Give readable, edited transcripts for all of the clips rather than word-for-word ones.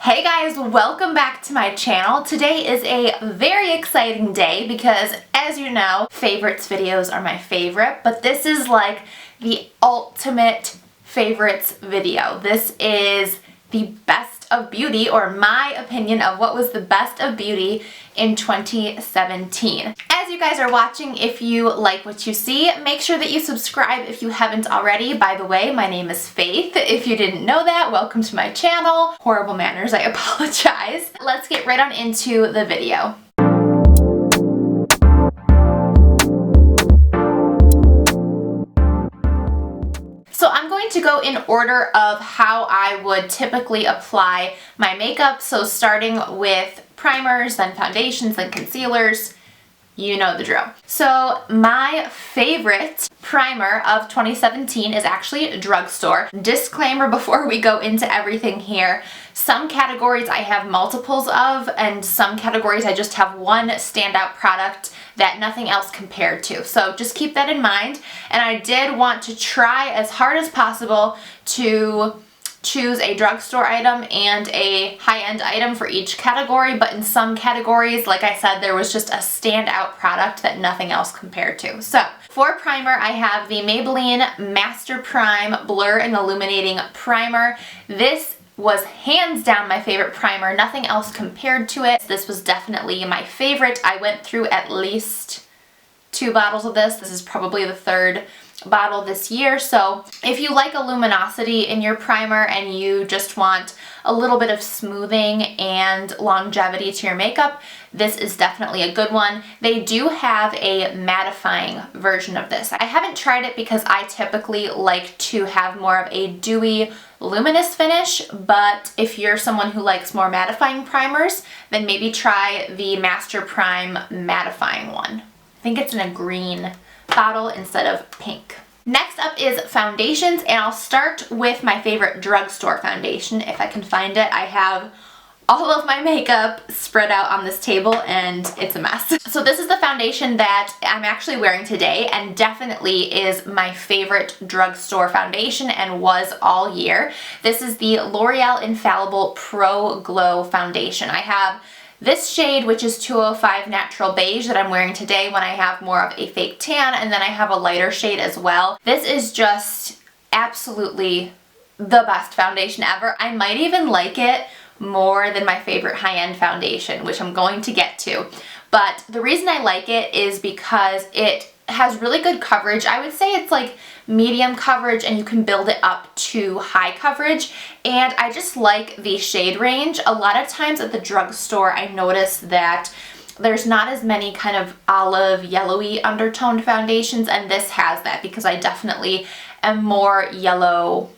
Hey guys, welcome back to my channel. Today is a very exciting day because, as you know, favorites videos are my favorite, but this is like the ultimate favorites video. This is the best of beauty, or my opinion of what was the best of beauty in 2017. As you guys are watching, if you like what you see, make sure that you subscribe if you haven't already. By the way, my name is Faith. If you didn't know that, welcome to my channel. Horrible manners, I apologize. Let's get right on into the video. So I'm going to go in order of how I would typically apply my makeup. So starting with primers, then foundations, then concealers. You know the drill. So my favorite primer of 2017 is actually drugstore. Disclaimer before we go into everything here. Some categories I have multiples of, and some categories I just have one standout product that nothing else compared to. So just keep that in mind. And I did want to try as hard as possible to choose a drugstore item and a high-end item for each category, but in some categories, like I said, there was just a standout product that nothing else compared to. So for primer, I have the Maybelline Master Prime Blur and Illuminating Primer. This was hands down my favorite primer, nothing else compared to it. This was definitely my favorite. I went through at least 2 bottles of this. This is probably the 3rd bottle this year. So if you like a luminosity in your primer and you just want a little bit of smoothing and longevity to your makeup, this is definitely a good one. They do have a mattifying version of this. I haven't tried it because I typically like to have more of a dewy, luminous finish, but if you're someone who likes more mattifying primers, then maybe try the Master Prime mattifying one. I think it's in a green bottle instead of pink. Next up is foundations, and I'll start with my favorite drugstore foundation. If I can find it, I have all of my makeup spread out on this table and it's a mess. So this is the foundation that I'm actually wearing today and definitely is my favorite drugstore foundation and was all year. This is the L'Oreal Infallible Pro Glow Foundation. I have this shade, which is 205 Natural Beige, that I'm wearing today when I have more of a fake tan, and then I have a lighter shade as well. This is just absolutely the best foundation ever. I might even like it more than my favorite high-end foundation, which I'm going to get to. But the reason I like it is because it has really good coverage. I would say it's like medium coverage, and you can build it up to high coverage, and I just like the shade range. A lot of times at the drugstore I notice that there's not as many kind of olive yellowy undertoned foundations, and this has that because I definitely am more yellow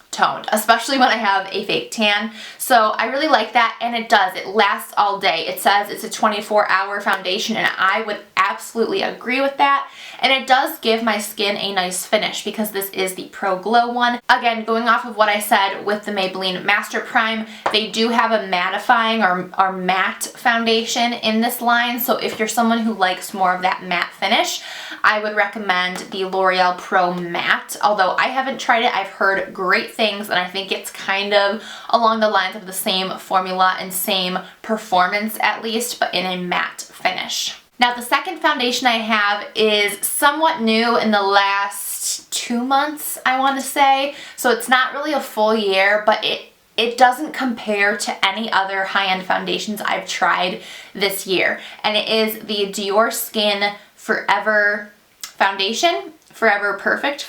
toned, especially when I have a fake tan. So I really like that, and it does. It lasts all day. It says it's a 24-hour foundation, and I would absolutely agree with that. And it does give my skin a nice finish because this is the Pro Glow one. Again, going off of what I said with the Maybelline Master Prime, they do have a mattifying or matte foundation in this line. So if you're someone who likes more of that matte finish, I would recommend the L'Oreal Pro Matte. Although I haven't tried it, I've heard great things, and I think it's kind of along the lines of the same formula and same performance at least, but in a matte finish. Now the second foundation I have is somewhat new in the last 2 months, I want to say. So it's not really a full year, but it doesn't compare to any other high-end foundations I've tried this year. And it is the Diorskin Forever Foundation, Forever Perfect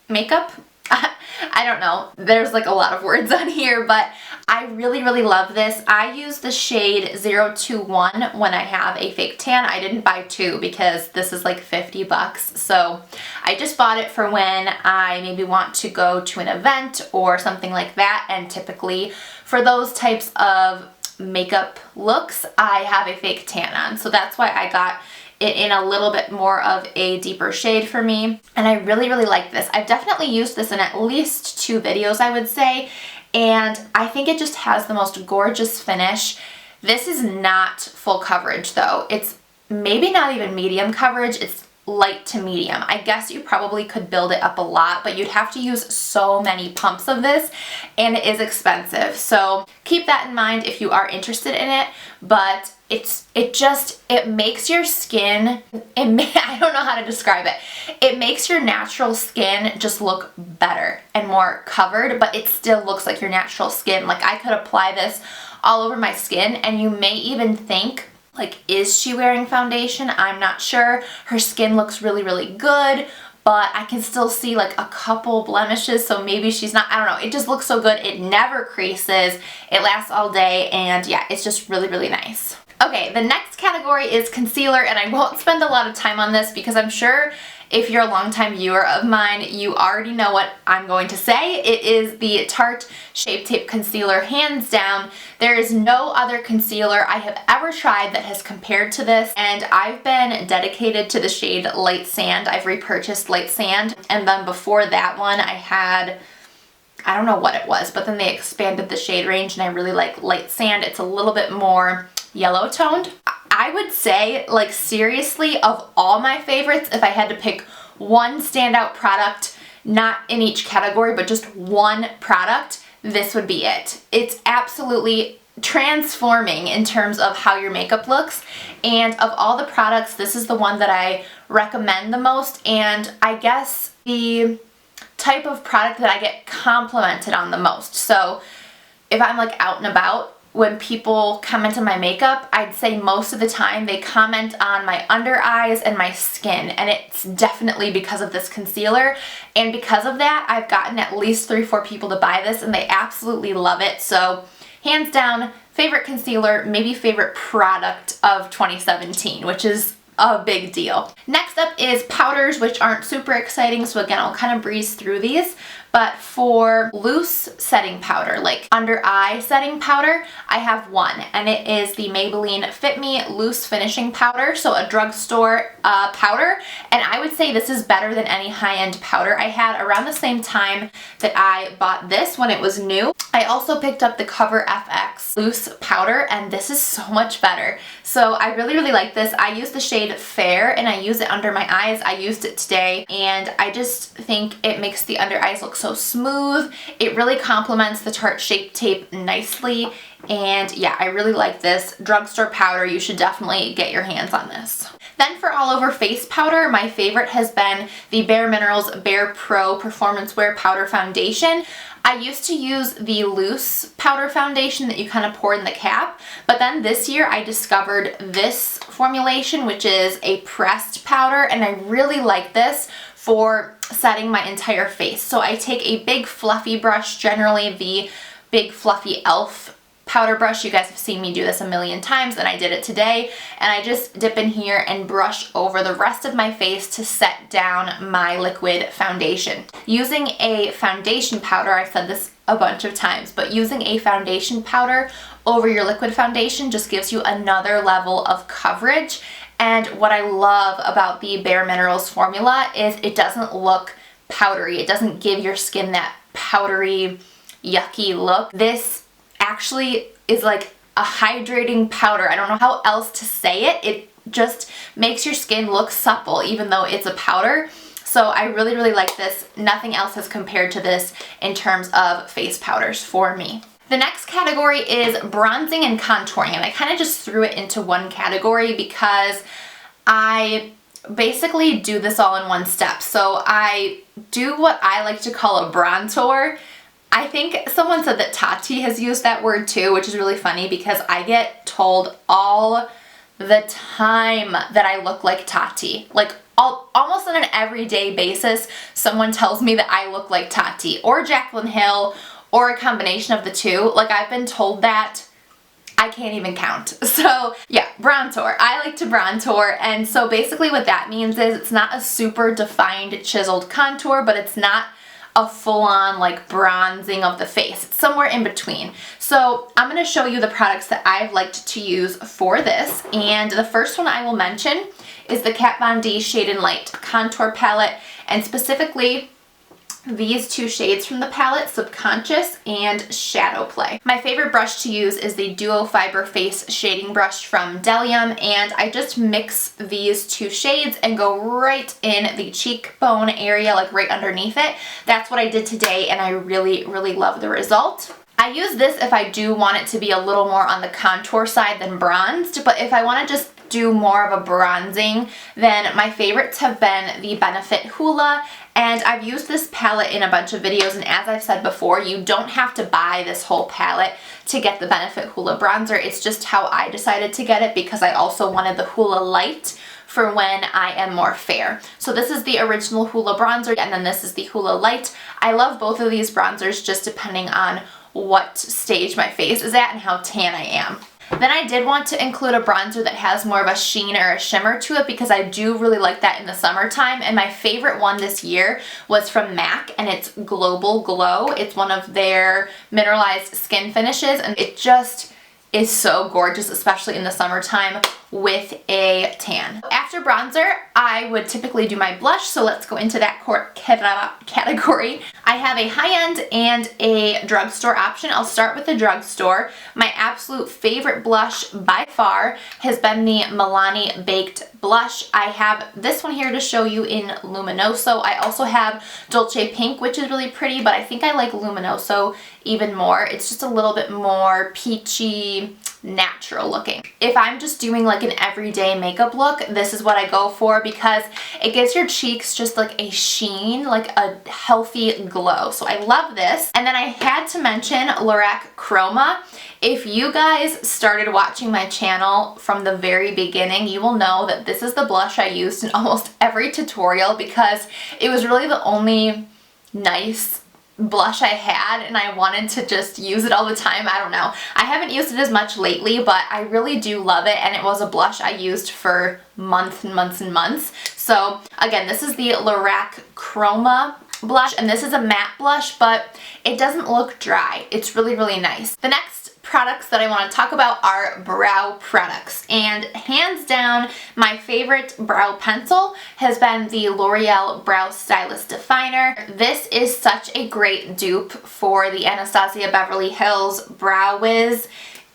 Makeup. I don't know, there's like a lot of words on here, but I really love this. I use the shade 021 when I have a fake tan. I didn't buy 2 because this is like 50 bucks. So I just bought it for when I maybe want to go to an event or something like that. And typically for those types of makeup looks, I have a fake tan on. So that's why I got it in a little bit more of a deeper shade for me, and I really like this. I've definitely used this in at least 2 videos, I would say, and I think it just has the most gorgeous finish. This is not full coverage though. It's maybe not even medium coverage. light to medium. I guess you probably could build it up a lot, but you'd have to use so many pumps of this, and it is expensive. So keep that in mind if you are interested in it, but it makes your skin, I don't know how to describe it. It makes your natural skin just look better and more covered, but it still looks like your natural skin. Like, I could apply this all over my skin, and you may even think, like, is she wearing foundation? I'm not sure. Her skin looks really, really good, but I can still see like a couple blemishes, so maybe she's not, I don't know. It just looks so good. It never creases. It lasts all day, and yeah, it's just really, really nice. Okay, the next category is concealer, and I won't spend a lot of time on this because I'm sure if you're a longtime viewer of mine, you already know what I'm going to say. It is the Tarte Shape Tape Concealer, hands down. There is no other concealer I have ever tried that has compared to this, and I've been dedicated to the shade Light Sand. I've repurchased Light Sand, and then before that one I had, I don't know what it was, but then they expanded the shade range, and I really like Light Sand. It's a little bit more yellow toned. I would say, like, seriously, of all my favorites, if I had to pick one standout product, not in each category, but just one product, this would be it. It's absolutely transforming in terms of how your makeup looks, and of all the products, this is the one that I recommend the most, and I guess the type of product that I get complimented on the most. So if I'm like out and about, when people comment on my makeup, I'd say most of the time they comment on my under eyes and my skin, and it's definitely because of this concealer, and because of that I've gotten at least 3 or 4 people to buy this, and they absolutely love it. So hands down, favorite concealer, maybe favorite product of 2017, which is a big deal. Next up is powders, which aren't super exciting, so again, I'll kind of breeze through these. But for loose setting powder, like under eye setting powder, I have one, and it is the Maybelline Fit Me Loose Finishing Powder, so a drugstore powder, and I would say this is better than any high-end powder I had around the same time that I bought this when it was new. I also picked up the Cover FX Loose Powder, and this is so much better. So I really, really like this. I use the shade Fair, and I use it under my eyes. I used it today, and I just think it makes the under eyes look so smooth. It really complements the Tarte Shape Tape nicely, and yeah, I really like this drugstore powder. You should definitely get your hands on this. Then for all over face powder, my favorite has been the Bare Minerals Bare Pro Performance Wear Powder Foundation. I used to use the loose powder foundation that you kind of pour in the cap, but then this year I discovered this formulation, which is a pressed powder, and I really like this for setting my entire face. So I take a big fluffy brush, generally the big fluffy e.l.f. powder brush. You guys have seen me do this a million times, and I did it today, and I just dip in here and brush over the rest of my face to set down my liquid foundation. Using a foundation powder, I've said this a bunch of times, but using a foundation powder over your liquid foundation just gives you another level of coverage. And what I love about the Bare Minerals formula is it doesn't look powdery. It doesn't give your skin that powdery, yucky look. This actually is like a hydrating powder. I don't know how else to say it. It just makes your skin look supple even though it's a powder. So I really, really like this. Nothing else has compared to this in terms of face powders for me. The next category is bronzing and contouring, and I kind of just threw it into one category because I basically do this all in one step. So I do what I like to call a bronzer. I think someone said that Tati has used that word too, which is really funny because I get told all the time that I look like Tati. Like almost on an everyday basis, someone tells me that I look like Tati or Jaclyn Hill or a combination of the two. Like, I've been told that I can't even count. So yeah, bronzer. I like to bronzer, and so basically what that means is it's not a super defined chiseled contour, but it's not a full-on like bronzing of the face. It's somewhere in between. So I'm going to show you the products that I've liked to use for this, and the first one I will mention is the Kat Von D Shade and Light Contour Palette, and specifically these two shades from the palette, Subconscious and Shadow Play. My favorite brush to use is the Duo Fiber Face Shading Brush from Delium, and I just mix these two shades and go right in the cheekbone area, like right underneath it. That's what I did today, and I really, really love the result. I use this if I do want it to be a little more on the contour side than bronzed, but if I want to just do more of a bronzing, then my favorites have been the Benefit Hoola, and I've used this palette in a bunch of videos, and as I've said before, you don't have to buy this whole palette to get the Benefit Hoola bronzer. It's just how I decided to get it because I also wanted the Hoola Light for when I am more fair. So this is the original Hoola bronzer, and then this is the Hoola Light. I love both of these bronzers just depending on what stage my face is at and how tan I am. Then I did want to include a bronzer that has more of a sheen or a shimmer to it because I do really like that in the summertime, and my favorite one this year was from MAC, and it's Global Glow. It's one of their mineralized skin finishes, and it just is so gorgeous, especially in the summertime with a tan. After bronzer, I would typically do my blush, so let's go into that category. I have a high-end and a drugstore option. I'll start with the drugstore. My absolute favorite blush by far has been the Milani Baked Blush. I have this one here to show you in Luminoso. I also have Dolce Pink, which is really pretty, but I think I like Luminoso even more. It's just a little bit more peachy, natural looking. If I'm just doing like an everyday makeup look, this is what I go for because it gives your cheeks just like a sheen, like a healthy glow. So I love this. And then I had to mention Lorac Chroma. If you guys started watching my channel from the very beginning, you will know that this is the blush I used in almost every tutorial because it was really the only nice blush I had, and I wanted to just use it all the time. I don't know. I haven't used it as much lately, but I really do love it, and it was a blush I used for months and months and months. So again, this is the Lorac Chroma blush, and this is a matte blush, but it doesn't look dry. It's really, really nice. The next products that I want to talk about are brow products, and hands down my favorite brow pencil has been the L'Oreal Brow Stylist Definer. This is such a great dupe for the Anastasia Beverly Hills Brow Wiz.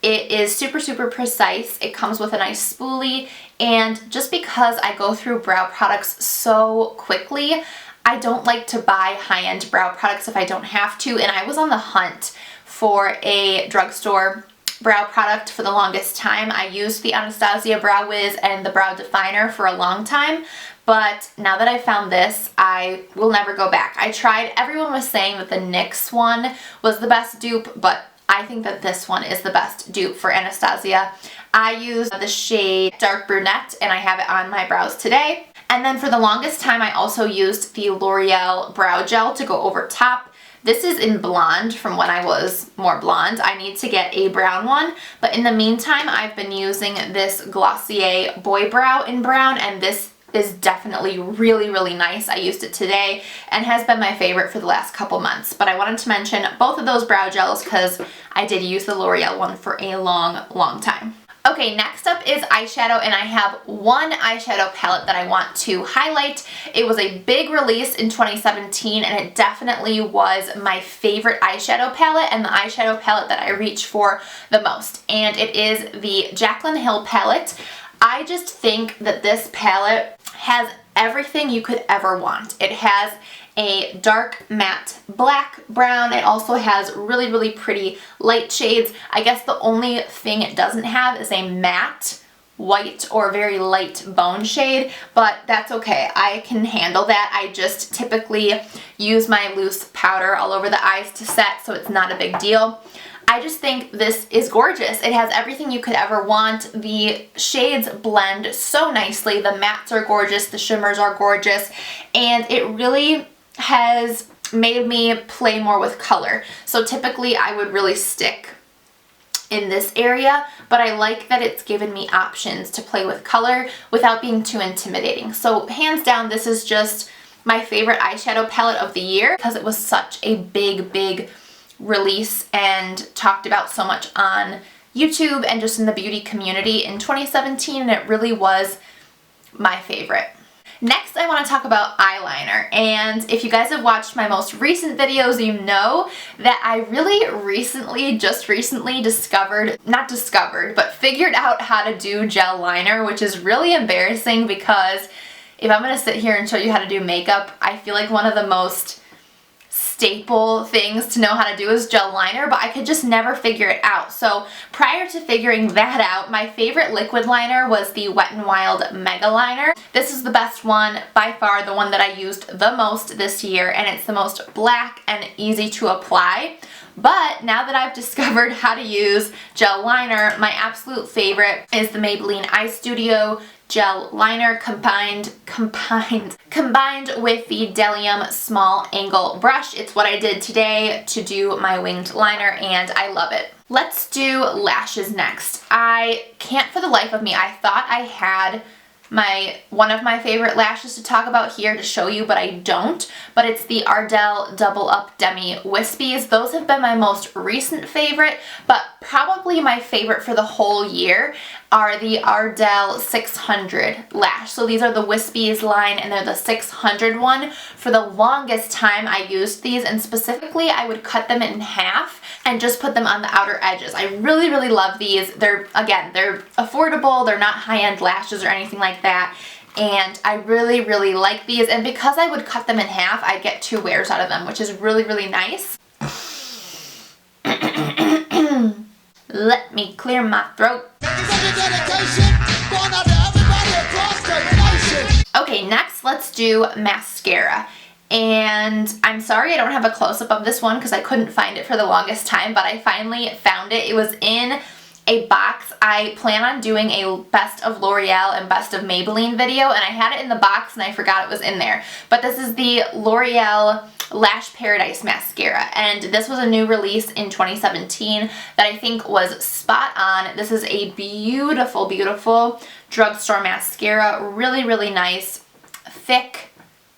It is super, super precise. It comes with a nice spoolie, and just because I go through brow products so quickly, I don't like to buy high-end brow products if I don't have to, and I was on the hunt for a drugstore brow product for the longest time. I used the Anastasia Brow Wiz and the Brow Definer for a long time, but now that I found this, I will never go back. I tried, everyone was saying that the NYX one was the best dupe, but I think that this one is the best dupe for Anastasia. I use the shade Dark Brunette, and I have it on my brows today. And then for the longest time, I also used the L'Oreal Brow Gel to go over top. This is in blonde from when I was more blonde. I need to get a brown one, but in the meantime, I've been using this Glossier Boy Brow in brown, and this is definitely really, really nice. I used it today and has been my favorite for the last couple months, but I wanted to mention both of those brow gels because I did use the L'Oreal one for a long, long time. Okay, next up is eyeshadow, and I have one eyeshadow palette that I want to highlight. It was a big release in 2017, and it definitely was my favorite eyeshadow palette and the eyeshadow palette that I reach for the most, and it is the Jaclyn Hill palette. I just think that this palette has everything you could ever want. It has a dark matte black brown. It also has really, really pretty light shades. I guess the only thing it doesn't have is a matte white or very light bone shade, but that's okay. I can handle that. I just typically use my loose powder all over the eyes to set, so it's not a big deal. I just think this is gorgeous. It has everything you could ever want. The shades blend so nicely. The mattes are gorgeous, the shimmers are gorgeous, and it really has made me play more with color. So typically I would really stick in this area, but I like that it's given me options to play with color without being too intimidating. So hands down, this is just my favorite eyeshadow palette of the year because it was such a big release and talked about so much on YouTube and just in the beauty community in 2017, and it really was my favorite. Next, I want to talk about eyeliner, and if you guys have watched my most recent videos, you know that I really just recently figured out how to do gel liner, which is really embarrassing because if I'm going to sit here and show you how to do makeup, I feel like one of the most staple things to know how to do is gel liner, but I could just never figure it out. So prior to figuring that out, my favorite liquid liner was the Wet n Wild Mega Liner. This is the best one by far, the one that I used the most this year, and it's the most black and easy to apply. But now that I've discovered how to use gel liner, my absolute favorite is the Maybelline Eye Studio Gel Liner combined with the Delium Small Angle Brush. It's what I did today to do my winged liner, and I love it. Let's do lashes next. I can't for the life of me, I thought I had one of my favorite lashes to talk about here to show you, but I don't. But it's the Ardell Double Up Demi Wispies. Those have been my most recent favorite, but probably my favorite for the whole year are the Ardell 600 lash. So these are the Wispies line, and they're the 600 one. For the longest time I used these, and specifically I would cut them in half and just put them on the outer edges. I really, really love these. They're affordable, they're not high-end lashes or anything like that, and I really, really like these. And because I would cut them in half, I get 2 wears out of them, which is really, really nice. Let me clear my throat. Okay, next let's do mascara. And I'm sorry I don't have a close-up of this one because I couldn't find it for the longest time, but I finally found it. It was in a box. I plan on doing a best of L'Oreal and best of Maybelline video, and I had it in the box and I forgot it was in there. But this is the L'Oreal Lash Paradise Mascara, and this was a new release in 2017 that I think was spot on. This is a beautiful, beautiful drugstore mascara. Really, really nice, thick,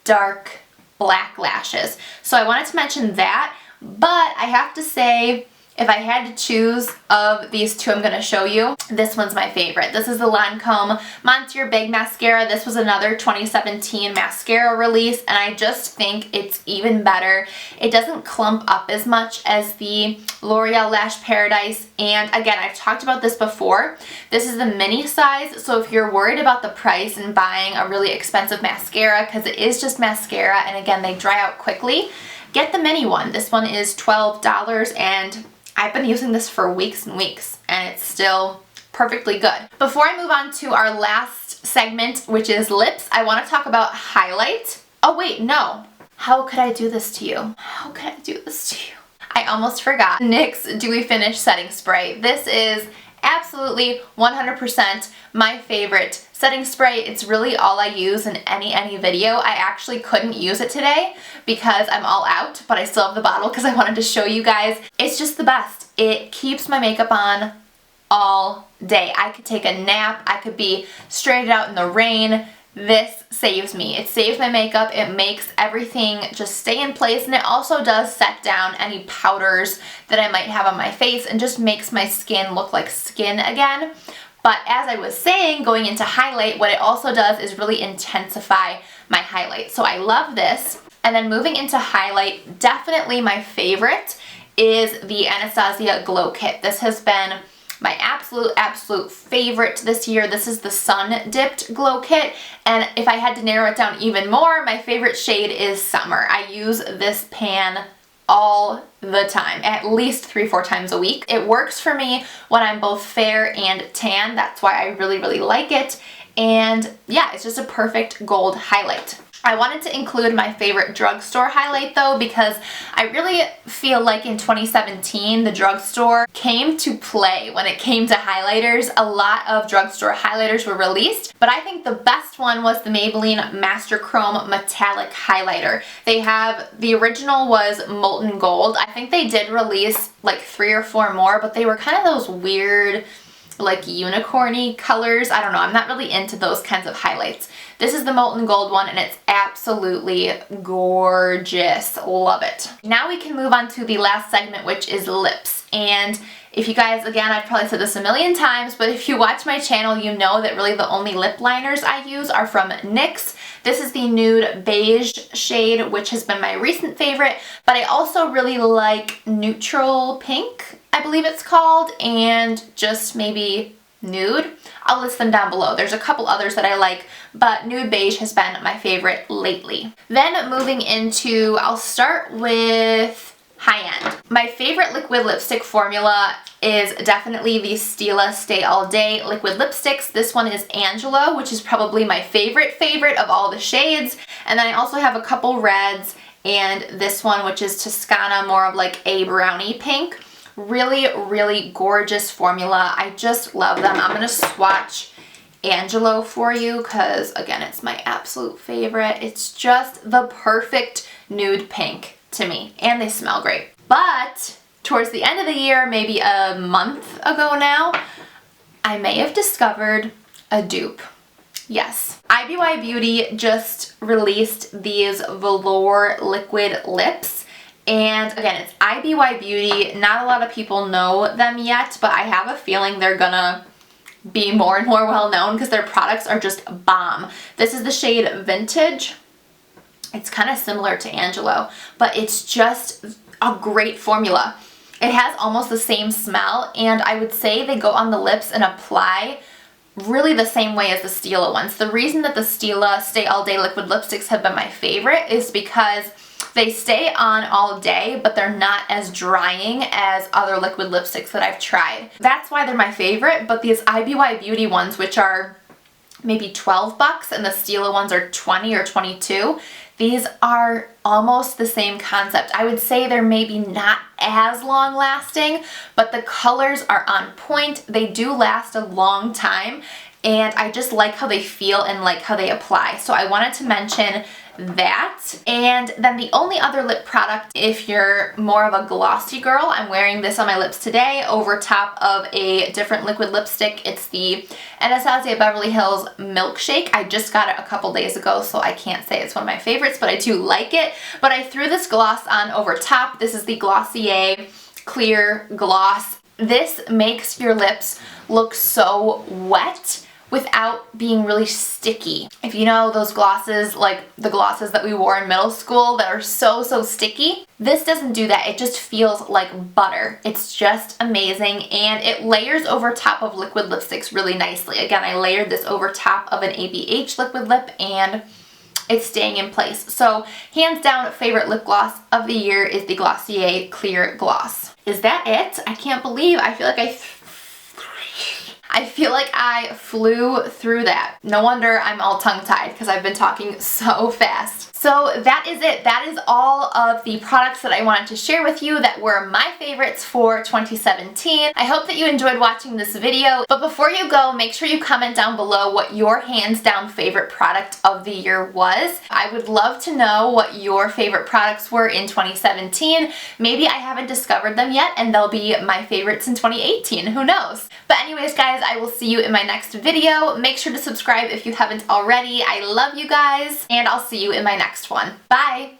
dark, black lashes. So I wanted to mention that, but I have to say, if I had to choose of these two I'm going to show you, this one's my favorite. This is the Lancome Monsieur Big Mascara. This was another 2017 mascara release, and I just think it's even better. It doesn't clump up as much as the L'Oreal Lash Paradise, and again, I've talked about this before. This is the mini size, so if you're worried about the price and buying a really expensive mascara, because it is just mascara, and again, they dry out quickly, get the mini one. This one is $12, and I've been using this for weeks and weeks, and it's still perfectly good. Before I move on to our last segment, which is lips, I want to talk about highlight. Oh wait, no. How could I do this to you? How could I do this to you? I almost forgot. NYX Dewy Finish Setting Spray. This is absolutely 100% my favorite setting spray. It's really all I use in any video. I actually couldn't use it today because I'm all out, but I still have the bottle because I wanted to show you guys. It's just the best. It keeps my makeup on all day. I could take a nap, I could be stranded out in the rain. This saves me. It saves my makeup, it makes everything just stay in place, and it also does set down any powders that I might have on my face and just makes my skin look like skin again. But as I was saying, going into highlight, what it also does is really intensify my highlight. So I love this. And then moving into highlight, definitely my favorite is the Anastasia Glow Kit. This has been my absolute favorite this year. This is the Sun Dipped Glow Kit, and if I had to narrow it down even more, my favorite shade is Summer. I use this pan all the time, at least 3-4 times a week. It works for me when I'm both fair and tan. That's why I really like it, and yeah, it's just a perfect gold highlight. I wanted to include my favorite drugstore highlight though, because I really feel like in 2017 the drugstore came to play when it came to highlighters. A lot of drugstore highlighters were released, but I think the best one was the Maybelline Master Chrome Metallic Highlighter. The original was Molten Gold. I think they did release like 3 or 4 more, but they were kind of those weird, like unicorny colors. I don't know, I'm not really into those kinds of highlights. This is the Molten Gold one, and it's absolutely gorgeous. Love it. Now we can move on to the last segment, which is lips. And if you guys, again, I've probably said this a million times, but if you watch my channel, you know that really the only lip liners I use are from NYX. This is the nude beige shade, which has been my recent favorite, but I also really like neutral pink, I believe it's called, and just maybe nude. I'll list them down below. There's a couple others that I like, but nude beige has been my favorite lately. Then moving into, I'll start with high-end. My favorite liquid lipstick formula is definitely the Stila Stay All Day liquid lipsticks. This one is Angelo, which is probably my favorite of all the shades. And then I also have a couple reds and this one, which is Toscana, more of like a brownie pink. Really, really gorgeous formula. I just love them. I'm gonna swatch Angelo for you because, again, it's my absolute favorite. It's just the perfect nude pink to me, and they smell great. But towards the end of the year, maybe a month ago now, I may have discovered a dupe. Yes, IBY Beauty just released these velour liquid lips, and again, it's IBY Beauty. Not a lot of people know them yet, but I have a feeling they're gonna be more and more well known because their products are just bomb. This is the shade Vintage. It's kind of similar to Angelo, but it's just a great formula. It has almost the same smell, and I would say they go on the lips and apply really the same way as the Stila ones. The reason that the Stila Stay All Day liquid lipsticks have been my favorite is because they stay on all day, but they're not as drying as other liquid lipsticks that I've tried. That's why they're my favorite, but these IBY Beauty ones, which are maybe 12 bucks, and the Stila ones are 20 or 22, these are almost the same concept. I would say they're maybe not as long lasting, but the colors are on point. They do last a long time, and I just like how they feel and like how they apply. So I wanted to mention that. And then the only other lip product, if you're more of a glossy girl, I'm wearing this on my lips today over top of a different liquid lipstick. It's the Anastasia Beverly Hills Milkshake. I just got it a couple days ago, so I can't say it's one of my favorites, but I do like it. But I threw this gloss on over top. This is the Glossier Clear Gloss. This makes your lips look so wet without being really sticky. If you know those glosses, like the glosses that we wore in middle school that are so sticky, this doesn't do that. It just feels like butter. It's just amazing, and it layers over top of liquid lipsticks really nicely. Again, I layered this over top of an ABH liquid lip, and it's staying in place. So hands down, favorite lip gloss of the year is the Glossier Clear Gloss. Is that it? I can't believe, I feel like I flew through that. No wonder I'm all tongue-tied because I've been talking so fast. So that is it. That is all of the products that I wanted to share with you that were my favorites for 2017. I hope that you enjoyed watching this video, but before you go, make sure you comment down below what your hands down favorite product of the year was. I would love to know what your favorite products were in 2017. Maybe I haven't discovered them yet and they'll be my favorites in 2018. Who knows? But anyways, guys, I will see you in my next video. Make sure to subscribe if you haven't already. I love you guys, and I'll see you in my next one. Bye!